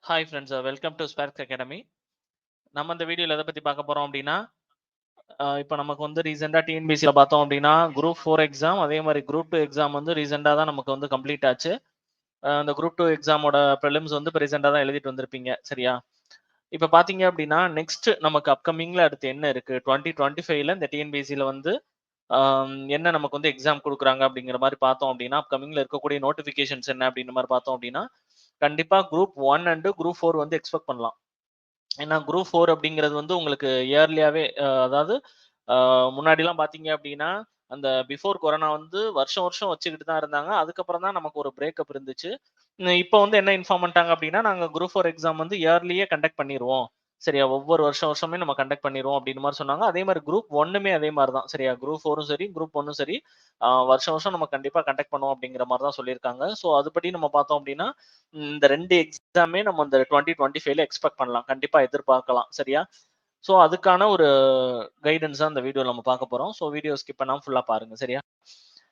Hi friends, welcome to Sparks academy. நம்ம இந்த வீடியோல எதை பத்தி பார்க்க போறோம் அப்படின்னா, இப்போ நமக்கு வந்து ரீசெண்டா டிஎன்பிசியில் பார்த்தோம் அப்படின்னா குரூப் 4 எக்ஸாம், அதே மாதிரி குரூப் 2 எக்ஸாம் வந்து ரீசெண்டா தான் நமக்கு வந்து கம்ப்ளீட் ஆச்சு. அந்த குரூப் 2 எக்ஸாமோட ப்ரிலிம்ஸ் வந்து இப்போ ரீசெண்டா தான் எழுதிட்டு வந்திருப்பீங்க, சரியா? இப்போ பார்த்தீங்க அப்படின்னா நெக்ஸ்ட் நமக்கு அப்கமிங்ல அடுத்து என்ன இருக்கு 2025ல இந்த டிஎன்பிசியில் வந்து என்ன நமக்கு வந்து எக்ஸாம் கொடுக்குறாங்க அப்படிங்கிற மாதிரி பார்த்தோம் அப்படின்னா, அப்கமிங்ல இருக்கக்கூடிய நோட்டிஃபிகேஷன்ஸ் என்ன அப்படிங்கிற மாதிரி பார்த்தோம் அப்படின்னா, கண்டிப்பா குரூப் 1 அண்ட் குரூப் 4 வந்து எக்ஸ்பெக்ட் பண்ணலாம். ஏன்னா குரூப் 4 அப்படிங்கிறது வந்து உங்களுக்கு இயர்லியாவே அதாவது முன்னாடிலாம் பார்த்தீங்க அப்படின்னா, அந்த பிஃபோர் கொரோனா வந்து வருஷம் வருஷம் வச்சுக்கிட்டு தான் இருந்தாங்க. அதுக்கப்புறம் தான் நமக்கு ஒரு பிரேக்கப் இருந்துச்சு. இப்போ வந்து என்ன இன்ஃபார்ம் பண்ணிட்டாங்க அப்படின்னா, நாங்க குரூப் 4 எக்ஸாம் வந்து இயர்லியே கண்டக்ட் பண்ணிருவோம். சரியா, ஒவ்வொரு வருஷம் வருஷமே நம்ம கண்டக்ட் பண்ணிருவோம் அப்படின்னு மாரி சொன்னாங்க. அதே மாரி குரூப் 1மே அதே மாரி தான். சரியா, குரூப் 4ம் சரி, குரூப் 1ம் சரி, வருஷம் வருஷம் நம்ம கண்டிப்பா கண்டக்ட் பண்ணுவோம் அப்படிங்கிற மாரி தான் சொல்லியிருக்காங்க. ஸோ அதுபடி நம்ம பார்த்தோம் அப்படின்னா, இந்த 2 எக்ஸாமே நம்ம இந்த 2025ல எக்ஸ்பெக்ட் பண்ணலாம். கண்டிப்பா எதிர்பார்க்கலாம். சரியா? ஸோ அதுக்கான ஒரு கைடன்ஸ் தான் இந்த வீடியோல நம்ம பார்க்க போறோம். ஸோ வீடியோ ஸ்கிப் பண்ணாம ஃபுல்லா பாருங்க. சரியா?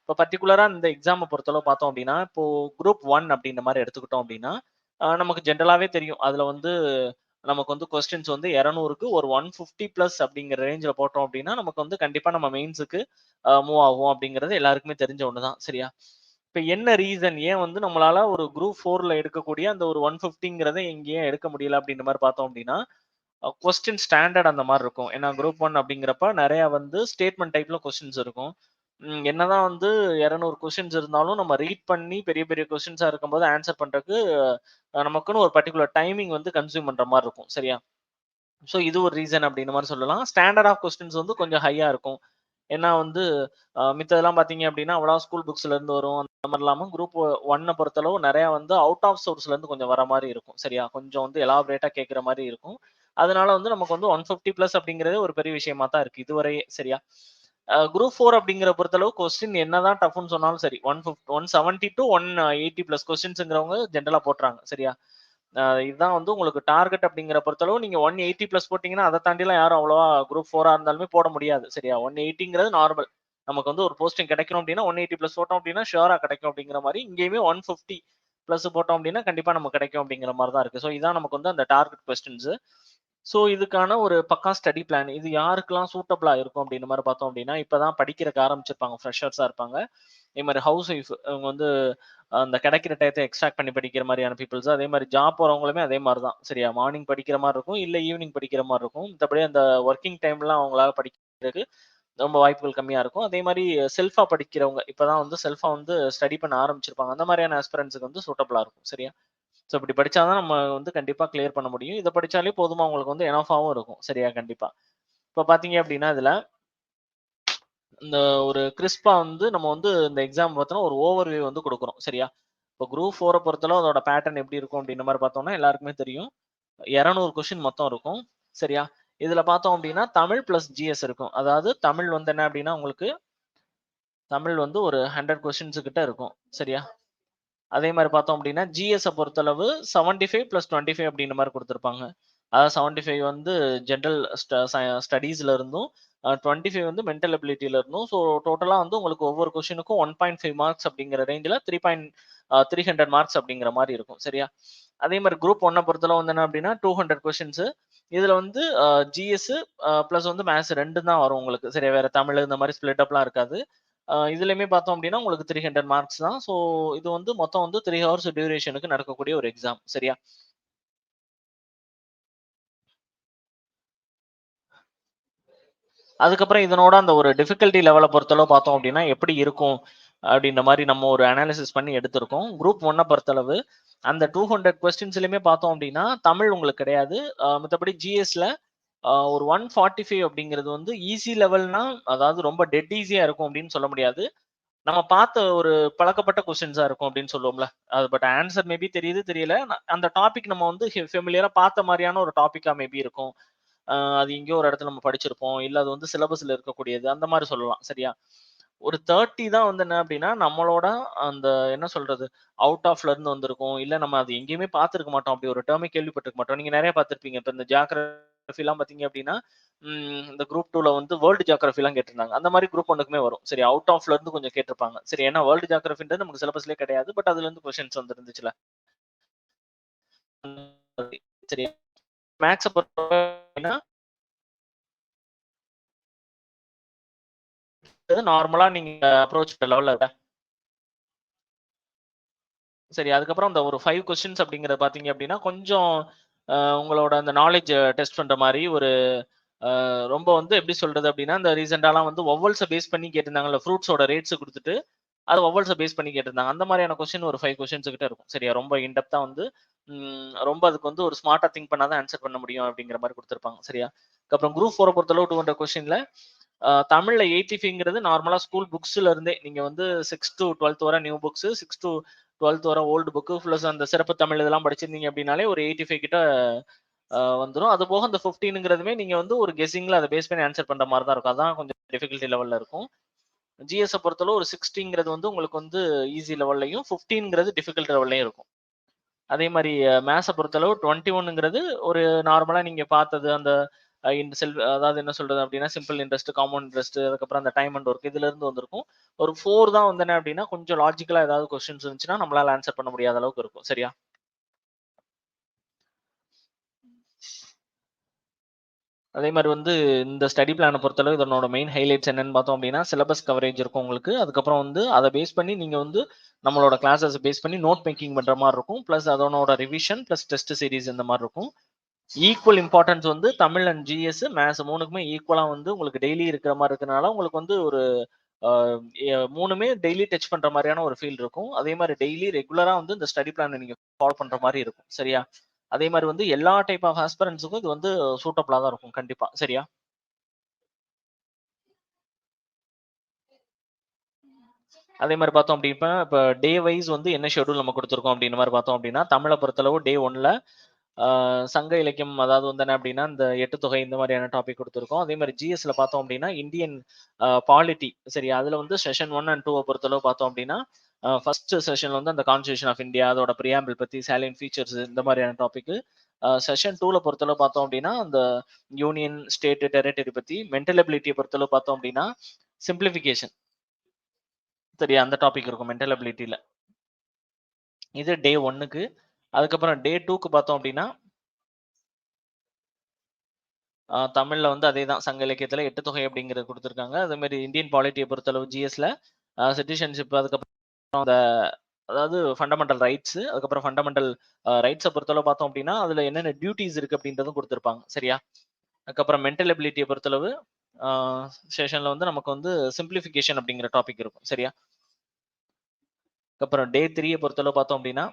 இப்போ பர்ட்டிகுலரா இந்த எக்ஸாம பொறுத்தளவு பார்த்தோம் அப்படின்னா, இப்போ குரூப் 1 அப்படின்ற மாரி எடுத்துக்கிட்டோம் அப்படின்னா, நமக்கு ஜெனரலாவே தெரியும். அதுல வந்து நமக்கு வந்து கொஸ்டின்ஸ் வந்து 200க்கு ஒரு 150 பிளஸ் அப்படிங்கிற ரேஞ்சில போட்டோம் அப்படின்னா, நமக்கு வந்து கண்டிப்பா நம்ம மெயின்ஸுக்கு மூவ் ஆகும் அப்படிங்கிறது எல்லாருக்குமே தெரிஞ்ச ஒண்ணு தான். சரியா? இப்ப என்ன ரீசன்? ஏன் வந்து நம்மளால ஒரு குரூப் 4ல எடுக்கக்கூடிய அந்த ஒரு 150ங்கிறத இங்க ஏன் எடுக்க முடியல அப்படின்ற மாரி பார்த்தோம் அப்படின்னா, கொஸ்டின் ஸ்டாண்டர்ட் அந்த மாரி இருக்கும். ஏன்னா குரூப் 1 அப்படிங்கிறப்ப நெறைய வந்து ஸ்டேட்மெண்ட் டைப்ல கொஸ்டின்ஸ் இருக்கும். என்னதான் வந்து 200 கொஸ்டின்ஸ் இருந்தாலும் நம்ம ரீட் பண்ணி பெரிய பெரிய கொஸ்டின்ஸா இருக்கும்போது ஆன்சர் பண்றதுக்கு நமக்குன்னு ஒரு பர்ட்டிகுலர் டைமிங் வந்து கன்சியூம் பண்ற மாரி இருக்கும். சரியா? ஸோ இது ஒரு ரீசன் அப்படின்ற மாரி சொல்லலாம். ஸ்டாண்டர்ட் ஆஃப் கொஸ்டின்ஸ் வந்து கொஞ்சம் ஹையா இருக்கும். ஏன்னா வந்து மித்ததெல்லாம் பார்த்தீங்க அப்படின்னா, அவ்வளவா ஸ்கூல் புக்ஸ்ல இருந்து வரும். அந்த மாரி இல்லாம குரூப் 1 பொறுத்தளவு நெறையா வந்து அவுட் ஆஃப் சோர்ஸ்ல இருந்து கொஞ்சம் வர மாரி இருக்கும். சரியா? கொஞ்சம் வந்து எலாபரேட்டா கேட்கிற மாரி இருக்கும். அதனால வந்து நமக்கு வந்து 150 பிளஸ் அப்படிங்கிறதே ஒரு பெரிய விஷயமா தான் இருக்கு இதுவரையே. சரியா? குரூப் 4 அப்படிங்கிற பொறுத்தளவு கொஸ்டின் என்னதான் டஃப்ன்னு சொன்னாலும் சரி, 170 டூ 180 பிளஸ் கொஸ்டின்ஸ்ங்கிறவங்க ஜென்ரலா போட்டுறாங்க. சரியா? இதுதான் வந்து உங்களுக்கு டார்கெட் அப்படிங்கிற பொறுத்தளவு நீங்க 180 பிளஸ் போட்டீங்கன்னா, அத தாண்டிலாம் யாரும் அவ்வளவா குரூப் 4ஆ இருந்தாலுமே போட முடியாது. சரியா? 180ங்கிறது நார்மல். நமக்கு வந்து ஒரு போஸ்டிங் கிடைக்கணும் அப்படின்னா, 180 பிளஸ் போட்டோம் அப்படின்னா, ஷூரா கிடைக்கும் அப்படிங்கிற மாரி, இங்கேயுமே 150 பிளஸ் போட்டோம் அப்படின்னா, கண்டிப்பா நமக்கு கிடைக்கும் அப்படிங்கிற மாரி தான் இருக்கு. ஸோ இதான் நமக்கு வந்து அந்த டார்கெட் கொஸ்டின்ஸ். ஸோ இதுக்கான ஒரு பக்கா ஸ்டடி பிளான். இது யாருக்கெல்லாம் சூட்டபிளா இருக்கும் அப்படின்ற மாரி பார்த்தோம் அப்படின்னா, இப்ப தான் படிக்கிறக்கு ஆரம்பிச்சிருப்பாங்க. ஃப்ரெஷர்ஸா இருப்பாங்க. அதே மாரி ஹவுஸ் ஒய்ஃப் அவங்க வந்து அந்த கிடைக்கிற டயத்த எக்ஸ்ட்ராக்ட் பண்ணி படிக்கிற மாரியான பீப்பிள்ஸ். அதே மாரி ஜாப் போறவங்களுமே அதே மாரி தான். சரியா? மார்னிங் படிக்கிற மாரி இருக்கும். இல்ல ஈவினிங் படிக்கிற மாரி இருக்கும். மத்தபடி அந்த வொர்க்கிங் டைம்லாம் அவங்களால படிக்கிறதுக்கு ரொம்ப வாய்ப்புகள் கம்மியா இருக்கும். அதே மாரி செல்ஃபா படிக்கிறவங்க, இப்ப தான் வந்து செல்ஃபா வந்து ஸ்டடி பண்ண ஆரம்பிச்சிருப்பாங்க. அந்த மாரியான ஆஸ்பிரண்ட்ஸ்க்கு வந்து சூட்டபிளா இருக்கும். சரியா? ஸோ இப்படி படிச்சா தான் நம்ம வந்து கண்டிப்பா கிளியர் பண்ண முடியும். இத படிச்சாலே போதுமா உங்களுக்கு வந்து எனஃபாவும் இருக்கும். சரியா? கண்டிப்பா. இப்ப பார்த்தீங்க அப்படின்னா, இதுல இந்த ஒரு கிறிஸ்பா வந்து நம்ம வந்து இந்த எக்ஸாம் பார்த்தோம்னா ஒரு ஓவர்வியூ வந்து குடுக்குறோம். சரியா? இப்போ குரூப் 4 பொறுத்தளவு அதோட பேட்டர்ன் எப்படி இருக்கும் அப்படின்ற மாரி பார்த்தோம்னா, எல்லாருக்குமே தெரியும். 200 கொஸ்டின் மொத்தம் இருக்கும். சரியா? இதுல பார்த்தோம் அப்படின்னா, தமிழ் பிளஸ் ஜிஎஸ் இருக்கும். அதாவது தமிழ் வந்து என்ன அப்படின்னா, உங்களுக்கு தமிழ் வந்து ஒரு 100 கொஸ்டின்ஸ் கிட்ட இருக்கும். சரியா? அதே மாரி பார்த்தோம் அப்டின்னா, ஜிஎஸ்ஸ பொறுத்தளவு 75 + 25 அப்டின்ற மாரி குடுத்திருப்பாங்க. அதாவது 75 வந்து ஜெனரல் ஸ்டடீஸ்ல இருந்தும், 25 வந்து மென்டல் எபிலிட்டில இருந்தும். ஸோ டோட்டலா வந்து உங்களுக்கு ஒவ்வொரு கொஸ்டினுக்கும் 1.5 மார்க்ஸ் அப்டிங்கிற ரேஞ்சுல 300 மார்க்ஸ் அப்டிங்கிற மாரி இருக்கும். சரியா? அதே மாரி குரூப் 1 பொறுத்தளவு வந்து என்ன அப்டின்னா 200 கொஸ்டின்ஸ். இதுல வந்து ஜிஎஸ் பிளஸ் வந்து மேத்ஸ் 2 தான் வரும் உங்களுக்கு. சரியா? வேற தமிழ் இந்த மாரி ஸ்ப்ளிட் அப்லாம் இருக்காது. இதுலயுமே பார்த்தோம் அப்டின்னா, உங்களுக்கு 300 மார்க்ஸ் தான். ஸோ இது வந்து மொத்தம் வந்து 3 ஹவர்ஸ் டியூரேஷனுக்கு நடக்கக்கூடிய ஒரு எக்ஸாம். சரியா? அதுக்கப்புறம் இதனோட அந்த ஒரு டிஃபிகல்டி லெவல பொறுத்தளவு பார்த்தோம் அப்டின்னா, எப்படி இருக்கும்? அப்டின்ற மாரி நம்ம ஒரு அனாலிசிஸ் பண்ணி எடுத்திருக்கோம். குரூப் 1 பொறுத்தளவு அந்த 200 கொஸ்டின்ஸ்லயுமே பார்த்தோம் அப்டின்னா, தமிழ் உங்களுக்கு கிடையாது. மத்தபடி ஜிஎஸ்ல ஒரு 145 அப்டிங்கிறது வந்து ஈஸி லெவல்னா, அதாவது ரொம்ப டெட் ஈஸியா இருக்கும் அப்டின்னு சொல்ல முடியாது. நம்ம பார்த்த ஒரு பழக்கப்பட்ட கொஸ்டின்ஸா இருக்கும் அப்படின்னு சொல்லுவோம்ல. அது பட் ஆன்சர் மேபி தெரியுது, தெரியல. அந்த டாபிக் நம்ம வந்து ஃபெமிலியரா பார்த்த மாரியான ஒரு டாபிக்கா மேபி இருக்கும். அது எங்கேயோ ஒரு இடத்துல நம்ம படிச்சிருப்போம். இல்ல அது வந்து சிலபஸ்ல இருக்கக்கூடியது. அந்த மாரி சொல்லலாம். சரியா? ஒரு 30 தான் வந்து என்ன அப்படின்னா, நம்மளோட அந்த என்ன சொல்றது? அவுட் ஆஃப்ல இருந்து வந்திருக்கும். இல்ல நம்ம அது எங்கேயுமே பார்த்திருக்க மாட்டோம். அப்படி ஒரு டெர்மே கேள்விப்பட்டிருக்க மாட்டோம். நீங்க நெறைய பார்த்திருப்பீங்க. இப்ப இந்த ஜியோகிராஃபிலாம் பார்த்தீங்க அப்படின்னா, இந்த குரூப் 2ல வந்து வேர்ல்டு ஜியோகிராஃபிலாம் கேட்டிருந்தாங்க. அந்த மாரி குரூப் 1க்குமே வரும். சரி, அவுட் ஆஃப்ல இருந்து கொஞ்சம் கேட்டிருப்பாங்க. சரி, ஏன்னா வேர்ல்டு ஜியோகிராஃபின்றது நமக்கு சிலபஸ்லயே கிடையாது. பட் அதுல இருந்து கொஸ்டின்ஸ் வந்துருந்துச்சுல்ல. சரியா? மேக்ஸ பொறுத்தவரைக்கும் நார்மலா நீங்க அப்ரோச் லெவல்ல சரி. அதுக்கப்புறம் அந்த ஒரு 5 கொஸ்டின்ஸ் அப்படிங்கிறத பார்த்தீங்க அப்படின்னா, கொஞ்சம் உங்களோட அந்த நாலேட்ஜ டெஸ்ட் பண்ற மாரி ஒரு ரொம்ப வந்து எப்படி சொல்றது அப்படின்னா, இந்த ரீசென்ட்டாலாம் வந்து வவ்வல்ஸ பேஸ் பண்ணி கேட்டிருந்தாங்கல்ல. ஃப்ரூட்ஸோட ரேட்ஸ் குடுத்துட்டு, அது வவ்வல்ஸ பேஸ் பண்ணி கேட்டிருந்தாங்க. அந்த மாரியான கொஸ்டின் ஒரு 5 கொஸ்டின்ஸ் கிட்ட இருக்கும். சரியா? ரொம்ப இன் டெப்த்தா வந்து ரொம்ப அதுக்கு வந்து ஒரு ஸ்மார்ட்டா திங்க் பண்ணா தான் ஆன்சர் பண்ண முடியும் அப்படிங்கிற மாரி குடுத்திருப்பாங்க. சரியா? அதுக்கப்புறம் குரூப் 4 பொறுத்தளவு 200 கொஸ்டின்ல தமிழ்ல 85ங்கிறது நார்மலா ஸ்கூல் புக்ஸ்ல இருந்தே நீங்க வந்து 6 டூ 12த் வர நியூ புக்ஸ், 6 டூ 12த் வர ஓல்டு புக் பிளஸ் அந்த சிறப்பு தமிழ் இதெல்லாம் படிச்சிருந்தீங்க அப்படின்னாலே ஒரு 85 கிட்ட வந்துரும். அது போக அந்த 15ங்கிறதுமே நீங்க வந்து ஒரு கெஸ்ஸிங்ல அத பேஸ் பண்ணி ஆன்சர் பண்ற மாரி தான் இருக்கும். அதான் கொஞ்சம் டிஃபிகல்டி லெவல்ல இருக்கும். ஜிஎஸ்ஸ பொறுத்தளவு ஒரு 60ங்கிறது வந்து உங்களுக்கு வந்து ஈஸி லெவல்லயும், 15ங்கிறது டிஃபிகல்ட் லெவல்லயும் இருக்கும். அதே மாரி மேத்ஸ பொறுத்தளவு 21ங்கிறது ஒரு நார்மலா நீங்க பார்த்தது அந்த இந்த அதாவது என்ன சொல்றது அப்டின்னா, சிம்பிள் இன்ட்ரெஸ்ட், காம்பவுண்ட் இன்ட்ரெஸ்ட் அதுக்கப்புறம் அந்த டைம் அண்ட் ஒர்க் இதுலருந்து வந்திருக்கும். ஒரு 4 தான் வந்து என்ன அப்டின்னா, கொஞ்சம் லாஜிக்கலா ஏதாவது கொஸ்டின்ஸ் இருந்துச்சுன்னா, நம்மளால ஆன்சர் பண்ண முடியாத அளவுக்கு இருக்கும். சரியா? அதே மாரி வந்து இந்த ஸ்டடி பிளான பொறுத்தளவு இதனோட மெயின் ஹைலைட்ஸ் என்னன்னு பார்த்தோம் அப்டின்னா, சிலபஸ் கவரேஜ் இருக்கும் உங்களுக்கு. அதுக்கப்புறம் வந்து அத பேஸ் பண்ணி நீங்க வந்து நம்மளோட கிளாஸஸ் பேஸ் பண்ணி நோட் மேக்கிங் பண்ற மாரி இருக்கும். பிளஸ் அதனோட ரிவிஷன் பிளஸ் டெஸ்ட் சீரிஸ் இந்த மாரி இருக்கும். ஈக்குவல் இம்பார்ட்டன்ஸ் வந்து தமிழ் அண்ட் ஜிஎஸ், மேத்ஸ் 3க்குமே ஈக்குவலா வந்து உங்களுக்கு டெய்லி இருக்கிற மாரி இருக்கனால, உங்களுக்கு வந்து ஒரு அ எ 3மே டெய்லி டச் பண்ற மாரியான ஒரு ஃபீல் இருக்கும். அதே மாரி டெய்லி ரெகுலரா வந்து இந்த ஸ்டடி பிளான நீங்க ஃபாலோ பண்ற மாரி இருக்கும். சரியா? அதே மாரி வந்து எல்லா டைப் ஆஃப் ஆஸ்பிரண்ட்ஸ்க்கும் இது வந்து சூட்டபிளா தான் இருக்கும் கண்டிப்பா. சரியா? அதே மாரி பார்த்தோம் அப்டின்னா, இப்ப டே வைஸ் வந்து என்ன ஷெட்யூல் நம்ம குடுத்துருக்கோம் அப்டின்ற மாரி பார்த்தோம் அப்டின்னா, தமிழ பொறுத்தளவு டே 1ல ஆ சங்க இலக்கியம் அதாவது வந்து என்ன அப்டின்னா, இந்த எட்டுத்தொகை இந்த மாரியான டாபிக் குடுத்துருக்கோம். அதே மாரி ஜிஎஸ்ல பார்த்தோம் அப்டின்னா, இந்தியன் பாலிட்டி சரியா? அதுல வந்து செஷன் 1 அண்ட் 2 பொறுத்தளவு பார்த்தோம் அப்டின்னா, ஃபர்ஸ்ட் செஷன்ல வந்து அந்த கான்ஸ்டிடியூஷன் ஆஃப் இந்தியா, அதோட பிரியாம்பிள் பத்தி, சாலியன்ட் ஃபீச்சர்ஸ் இந்த மாரியான டாபிக். செஷன் 2ல பொறுத்தளவு பார்த்தோம் அப்டின்னா, அந்த யூனியன், ஸ்டேட், டெரிட்டரி பத்தி, மென்டல் எபிலிட்டிய பொறுத்தளவு பார்த்தோம் அப்டின்னா, சிம்ப்ளிஃபிகேஷன் சரியா? அந்த டாபிக் இருக்கும் மென்டல் எபிலிட்டில. இது டே 1க்கு. அதுக்கப்புறம் டே 2க்கு பார்த்தோம் அப்டின்னா தமிழ்ல வந்து அதேதான். சங்க இலக்கியத்துல எட்டுத்தொகை அப்படிங்கிறது குடுத்துருக்காங்க. அதே மாரி இந்தியன் பாலிட்டிய பொறுத்தளவு ஜிஎஸ்ல சிட்டிசன்ஷிப் அதுக்கப்புறம் அந்த அதாவது ஃபண்டமெண்டல் ரைட்ஸ் அதுக்கப்புறம் ஃபண்டமெண்டல் ரைட்ஸ பொறுத்தளவு பார்த்தோம் அப்படின்னா, அதுல என்னென்ன டியூட்டீஸ் இருக்கு அப்படின்றதும் குடுத்திருப்பாங்க. சரியா? அதுக்கப்புறம் மென்டல் எபிலிட்டிய பொறுத்தளவு ஆ செஷன்ல வந்து நமக்கு வந்து சிம்ப்ளிஃபிகேஷன் அப்படிங்கிற டாபிக் இருக்கும். சரியா? அதுக்கப்புறம் டே 3ய பொறுத்தளவு பார்த்தோம் அப்படின்னா,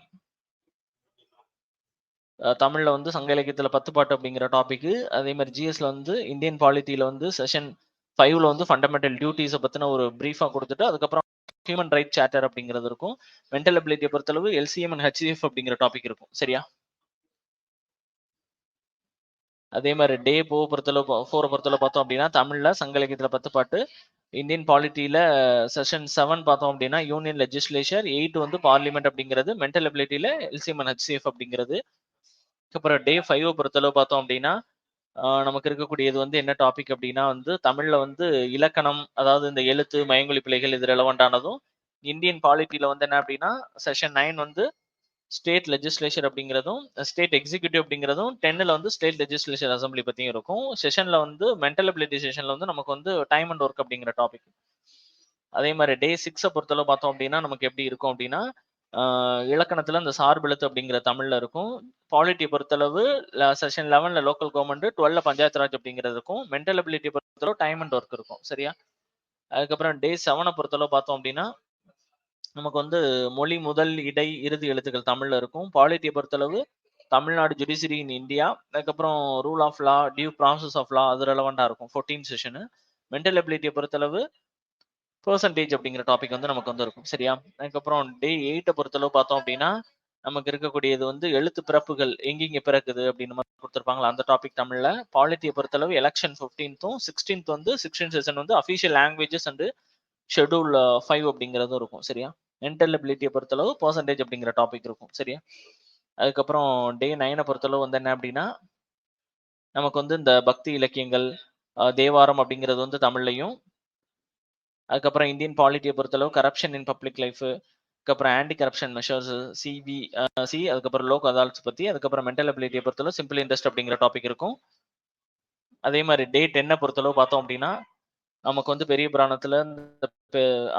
தமிழ்ல வந்து சங்க இலக்கியத்துல 10 பாட்டு அப்படிங்கிற டாபிக்கு. அதே மாரி ஜிஎஸ்ல வந்து இந்தியன் பாலிட்டில வந்து செஷன் 5ல வந்து ஃபண்டமெண்டல் டியூட்டீஸ பத்தின ஒரு பிரீஃபா குடுத்துட்டு, அதுக்கப்புறம் ஹியூமன் ரைட் சார்ட்டர் அப்படிங்கிறது இருக்கும். மென்டல் எபிலிட்டிய பொறுத்தளவு எல்சிஎம் அண்ட் ஹெச்சிஎஃப் அப்படிங்கிற டாபிக் இருக்கும். சரியா? அதே மாரி டே 4 பொறுத்தளவு பார்த்தோம் அப்படின்னா, தமிழ்ல சங்க இலக்கியத்துல 10 பாட்டு. இந்தியன் பாலிட்டில செஷன் 7 பார்த்தோம் அப்படின்னா, யூனியன் லெஜிஸ்லேச்சர் 8 வந்து பார்லிமென்ட் அப்படிங்கிறது. மென்டல் எபிலிட்டில எல்சிஎம் அண்ட் ஹெச்சிஎஃப் அப்படிங்கிறது. அப்புறம் டே 5 பொறுத்தளவு பார்த்தோம் அப்படின்னா, நமக்கு இருக்கக்கூடியது வந்து என்ன டாபிக் அப்டின்னா வந்து, தமிழ்ல வந்து இலக்கணம், அதாவது இந்த எழுத்து, மயங்கொலி பிழைகள் இது ரெலவென்ட் ஆனதும், இந்தியன் பாலிட்டில வந்து என்ன அப்டின்னா, செஷன் 9 வந்து ஸ்டேட் லெஜிஸ்லேச்சர் அப்டிங்கிறதும், ஸ்டேட் எக்ஸிக்யூட்டிவ் அப்டிங்கிறதும், 10ல வந்து ஸ்டேட் லெஜிஸ்லேச்சர் அசெம்பிளி பத்தியும் இருக்கும். செஷன்ல வந்து மென்டல் அபிலிட்டி செஷன்ல வந்து நமக்கு வந்து டைம் அண்ட் ஒர்க் அப்டிங்கிற டாபிக். அதே மாரி டே 6 பொறுத்தளவு பார்த்தோம் அப்டின்னா, நமக்கு எப்டி இருக்கும் அப்டின்னா, ஆ இலக்கணத்துல இந்த சார்பெழுத்து அப்டிங்கிற தமிழ்ல இருக்கும். பாலிட்டிய பொறுத்தளவு செஷன் 11ல லோக்கல் கவர்ன்மென்ட், 12ல பஞ்சாயத்து ராஜ் அப்டிங்கிறது இருக்கும். மென்டல் எபிலிட்டிய பொறுத்தளவு டைம் அண்ட் ஒர்க் இருக்கும். சரியா? அதுக்கப்புறம் டே 7 பொறுத்தளவு பார்த்தோம் அப்டின்னா, நமக்கு வந்து மொழி முதல், இடை, இறுதி எழுத்துக்கள் தமிழ்ல இருக்கும். பாலிட்டிய பொறுத்தளவு தமிழ்நாடு ஜுடிஷியரி இன் இந்தியா, அதுக்கப்புறம் rule of law, due process of law அது ரெலவென்ட்டா இருக்கும். 14 செஷனு. மென்டல் எபிலிட்டிய பொறுத்தளவு பெர்சன்டேஜ் அப்படிங்கிற டாபிக் வந்து நமக்கு வந்து இருக்கும். சரியா? அதுக்கப்புறம் டே 8 பொறுத்தளவு பார்த்தோம் அப்படின்னா, நமக்கு இருக்கக்கூடியது வந்து எழுத்து பிறப்புகள் எங்கெங்க பிறக்குது அப்படின்னு மாரி குடுத்திருப்பாங்கல்ல, அந்த டாபிக் தமிழ்ல. பாலிட்டிய பொறுத்தளவு எலக்ஷன் 15த்தும், 16th வந்து 16th செஷன் வந்து அஃபிஷியல் லாங்குவேஜஸ் அண்ட் ஷெட்யூல் 5 அப்படிங்கிறதும் இருக்கும். சரியா? மென்டல் எபிலிட்டிய பொறுத்தளவு பெர்சன்டேஜ் அப்படிங்கிற டாபிக் இருக்கும். சரியா? அதுக்கப்புறம் டே 9 பொறுத்தளவு வந்து என்ன அப்படின்னா, நமக்கு வந்து இந்த பக்தி இலக்கியங்கள், தேவாரம் அப்படிங்கிறது வந்து தமிழ்லயும், அதுக்கப்புறம் இந்தியன் பாலிட்டிய பொறுத்தளவு கரப்ஷன் இன் பப்ளிக் லைஃப் அதுக்கப்புறம் ஆன்டி கரப்ஷன் மெஷர்ஸ், சிபிசி, அதுக்கப்புறம் லோக் அதாலட்ஸ் பத்தி, அதுக்கப்புறம் மென்டல் அபிலிட்டியை பொறுத்தளவு சிம்பிள் இன்ட்ரெஸ்ட் அப்படிங்கிற டாபிக் இருக்கும். அதே மாதிரி டே 10 பொறுத்தளவு பார்த்தோம் அப்படின்னா நமக்கு வந்து பெரிய புராணத்துல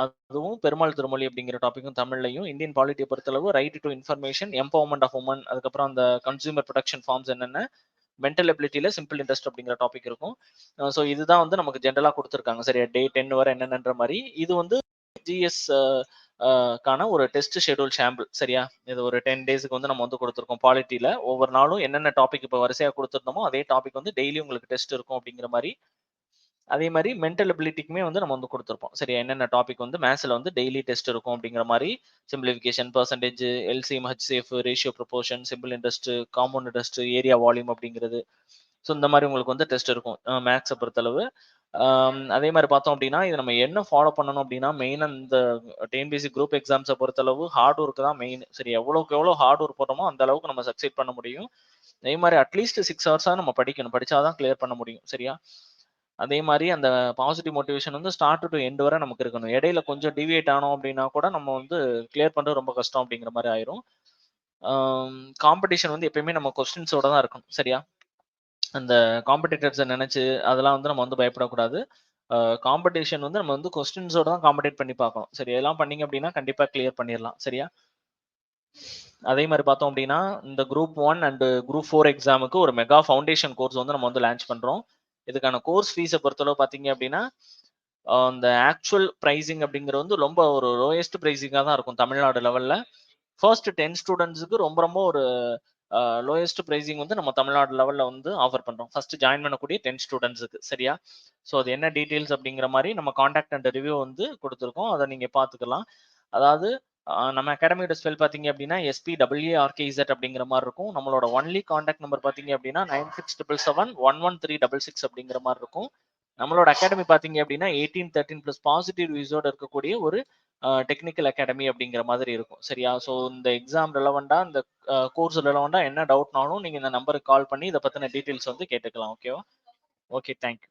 அதுவும் பெருமாள் திருமொழி அப்படிங்கிற டாபிக்கும் தமிழ்லையும், இந்தியன் பாலிட்டியை பொறுத்தளவு right to information, empowerment of woman, அதுக்கப்புறம் அந்த கன்சூமர் ப்ரொடெக்ஷன் ஃபார்ம்ஸ் என்னென்ன, மென்டல் எபிலிட்டியில சிம்பிள் இன்ட்ரெஸ்ட் அப்படிங்கிற டாபிக் இருக்கும். ஸோ இதுதான் வந்து நமக்கு ஜென்ரலா கொடுத்துருக்காங்க. சரியா, டே 10 வரை என்னென்னன்ற மாதிரி. இது வந்து ஜிஎஸ் கான ஒரு டெஸ்ட் ஷெட்யூல் சாம்பிள். சரியா, இது ஒரு 10 டேஸ்க்கு வந்து நம்ம வந்து கொடுத்துருக்கோம். பாலிட்டியில ஒவ்வொரு நாளும் என்னென்ன டாபிக் இப்போ வரிசையா கொடுத்துருந்தோமோ அதே டாபிக் வந்து டெய்லி உங்களுக்கு டெஸ்ட் இருக்கும் அப்படிங்கிற மாதிரி. அதே மாதிரி மென்டல் எபிலிட்டிக்குமே வந்து நம்ம வந்து கொடுத்துருப்போம். சரியா, என்னென்ன டாபிக் வந்து மேத்ஸ்ல வந்து டெய்லி டெஸ்ட் இருக்கும் அப்படிங்கிற மாதிரி. Simplification, percentage, LCM, HCF, ratio proportion, simple interest, compound interest, area volume அப்படிங்கிறது. ஸோ இந்த மாதிரி உங்களுக்கு வந்து டெஸ்ட் இருக்கும் மேத்ஸை பொறுத்தளவு. அதே மாதிரி பார்த்தோம் அப்படின்னா இது நம்ம என்ன ஃபாலோ பண்ணணும் அப்படின்னா மெயினாக இந்த டிஎன்பிஎஸ்சி குரூப் எக்ஸாம்ஸை பொறுத்தளவு ஹார்ட் ஒர்க் தான் மெயின். சரி, எவ்வளோக்கு எவ்வளோ ஹார்ட் ஒர்க் போடுறோமோ அந்த அளவுக்கு நம்ம சக்சீட் பண்ண முடியும். அதே மாதிரி அட்லீஸ்ட் 6 ஹவர்ஸாக நம்ம படிக்கணும், படிச்சாதான் கிளியர் பண்ண முடியும். சரியா, அதே மாதிரி அந்த பாசிட்டிவ் மோட்டிவேஷன் வந்து ஸ்டார்ட் டு எண்ட் வரை நமக்கு இருக்கணும். இடையில கொஞ்சம் டிவியேட் ஆனோம் அப்படின்னா கூட நம்ம வந்து கிளியர் பண்ணுறது ரொம்ப கஷ்டம் அப்படிங்கிற மாதிரி ஆயிரும். காம்படிஷன் வந்து எப்பயுமே நம்ம கொஸ்டின்ஸோட தான் இருக்கணும். சரியா, அந்த காம்படிட்டர்ஸை நினைச்சு அதெல்லாம் வந்து நம்ம வந்து பயப்படக்கூடாது. காம்படிஷன் வந்து நம்ம வந்து கொஸ்டின்ஸோட தான் காம்படேட் பண்ணி பார்க்கணும். சரி, இதெல்லாம் பண்ணீங்க அப்படின்னா கண்டிப்பாக கிளியர் பண்ணிடலாம். சரியா, அதே மாதிரி பார்த்தோம் அப்படின்னா இந்த குரூப் 1 அண்ட் குரூப் 4 எக்ஸாமுக்கு ஒரு மெகா ஃபவுண்டேஷன் கோர்ஸ் வந்து நம்ம வந்து லான்ச் பண்றோம். இதுக்கான கோர்ஸ் ஃபீஸை பொறுத்தளவு பார்த்தீங்க அப்படின்னா இந்த ஆக்சுவல் ப்ரைசிங் அப்படிங்கிறது வந்து ரொம்ப ஒரு லோயஸ்ட் ப்ரைசிங்காக தான் இருக்கும் தமிழ்நாடு லெவலில். ஃபர்ஸ்ட் 10 ஸ்டூடெண்ட்ஸுக்கு ரொம்ப ரொம்ப ஒரு லோயஸ்ட் ப்ரைசிங் வந்து நம்ம தமிழ்நாடு லெவலில் வந்து ஆஃபர் பண்ணுறோம் ஃபர்ஸ்ட் ஜாயின் பண்ணக்கூடிய 10 ஸ்டூடெண்ட்ஸுக்கு. சரியா, ஸோ அது என்ன டீட்டெயில்ஸ் அப்படிங்கிற மாதிரி நம்ம காண்டாக்ட் அண்ட் ரிவ்யூ வந்து கொடுத்துருக்கோம், அதை நீங்கள் பார்த்துக்கலாம். அதாவது நம்ம அகாடமியோட ஸ்பெல் பார்த்தீங்க அப்படின்னா SPAARKZ அப்படிங்கிற மாதிரி இருக்கும். நம்மளோட ஒன்லி காண்டாக்ட் நம்பர் பார்த்தீங்க அப்படின்னா 9677711366 அப்படிங்கிற மாதிரி இருக்கும். நம்மளோட அகாடமி பார்த்தீங்க அப்படின்னா 1813+ பாசிட்டிவ் ரிவ்யூஸோட இருக்கக்கூடிய ஒரு டெக்னிக்கல் அகாடமி அப்படிங்கிற மாதிரி இருக்கும். சரியா, ஸோ இந்த எக்ஸாம் ரெலவெண்டா, இந்த கோர்ஸ் ரெலவெண்டா என்ன டவுட்னாலும் நீங்கள் இந்த நம்பருக்கு கால் பண்ணி இதை பற்றின டீட்டெயில்ஸ் வந்து கேட்டுக்கலாம். ஓகேவா? Okay, thank you.